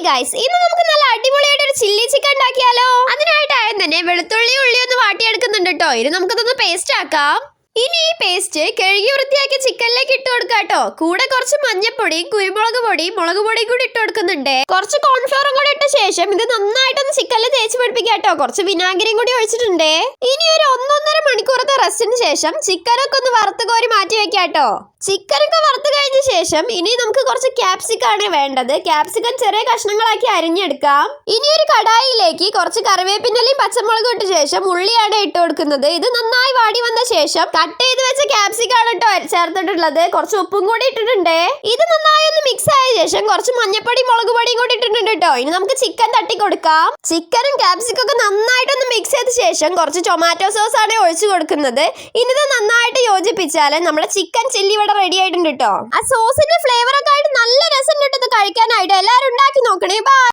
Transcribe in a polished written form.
Guys, ഇന്ന് നമുക്ക് നല്ല അടിപൊളിയായിട്ട് ഒരു ചില്ലി ചിക്കൻ ഉണ്ടാക്കിയാലോ. അതിനായിട്ടായും തന്നെ വെളുത്തുള്ളി ഉള്ളി ഒന്ന് വാട്ടിയെടുക്കുന്നുണ്ട് കേട്ടോ. ഇത് നമുക്കതൊന്ന് പേസ്റ്റ് ആക്കാം. ഇനി ഈ പേസ്റ്റ് കഴുകി വൃത്തിയാക്കി ചിക്കനിലേക്ക് ഇട്ട് കൊടുക്കാട്ടോ. കൂടെ കുറച്ച് മഞ്ഞപ്പൊടിയും കുരുമുളക് പൊടിയും മുളക് പൊടിയും കൂടി ഇട്ട് കൊടുക്കുന്നുണ്ട്. കുറച്ച് കോൺഫ്ലവറും കൂടി ഇട്ട ശേഷം ഇത് നന്നായിട്ടൊന്ന് ചിക്കനിൽ തേച്ച് പിടിപ്പിക്കാട്ടോ. കുറച്ച് വിനാഗിരിയും കൂടി ഒഴിച്ചിട്ടുണ്ട്. ഇനി ഒരു 1-1.5 മണിക്കൂറത്തെ റെസ്റ്റിന് ശേഷം ചിക്കനൊക്കെ ഒന്ന് വറുത്ത് കോരി മാറ്റി വെക്കാട്ടോ. ചിക്കനൊക്കെ വറുത്ത് കഴിഞ്ഞ ശേഷം ഇനി നമുക്ക് കുറച്ച് ക്യാപ്സിക്കാണ് വേണ്ടത്. ക്യാപ്സിക്കം ചെറിയ കഷ്ണങ്ങളാക്കി അരിഞ്ഞെടുക്കാം. ഇനി ഒരു കടായിലേക്ക് കുറച്ച് കറിവേപ്പിൻ്റെലയും പച്ചമുളകും ഇട്ട ശേഷം ഉള്ളിയാണ് ഇട്ട് കൊടുക്കുന്നത്. ഇത് നന്നായി വാടി വന്ന ശേഷം കട്ട് ചെയ്ത് വെച്ച ക്യാപ്സിക്കാണ് കേട്ടോ ചേർത്തിട്ടുള്ളത്. കുറച്ച് ഉപ്പും കൂടി ഇട്ടിട്ടുണ്ട്. ഇത് നന്നായി ഒന്ന് മിക്സ് ആയ ശേഷം കുറച്ച് മഞ്ഞപ്പൊടി മുളക് പൊടിയും കൂടി ഇട്ടിട്ടുണ്ട് കേട്ടോ. ഇനി നമുക്ക് ചിക്കൻ തട്ടി കൊടുക്കാം. ചിക്കനും ക്യാപ്സിക്കും ഒക്കെ നന്നായിട്ടൊന്ന് മിക്സ് ചെയ്ത ശേഷം കുറച്ച് ടൊമാറ്റോ സോസ് ആണ് ഒഴിച്ചു കൊടുക്കുന്നത്. ഇനി ഇത് നന്നായിട്ട് യോജിപ്പിച്ചാൽ നമ്മുടെ ചിക്കൻ ചില്ലി ഇവിടെ റെഡി ആയിട്ടുണ്ട് കേട്ടോ. ആ സോസിന്റെ ഫ്ലേവർ ഒക്കെ ആയിട്ട് നല്ല രസം കിട്ടുന്നത് കഴിക്കാനായിട്ട്. എല്ലാവരും ഉണ്ടാക്കി നോക്കണേ. ബൈ.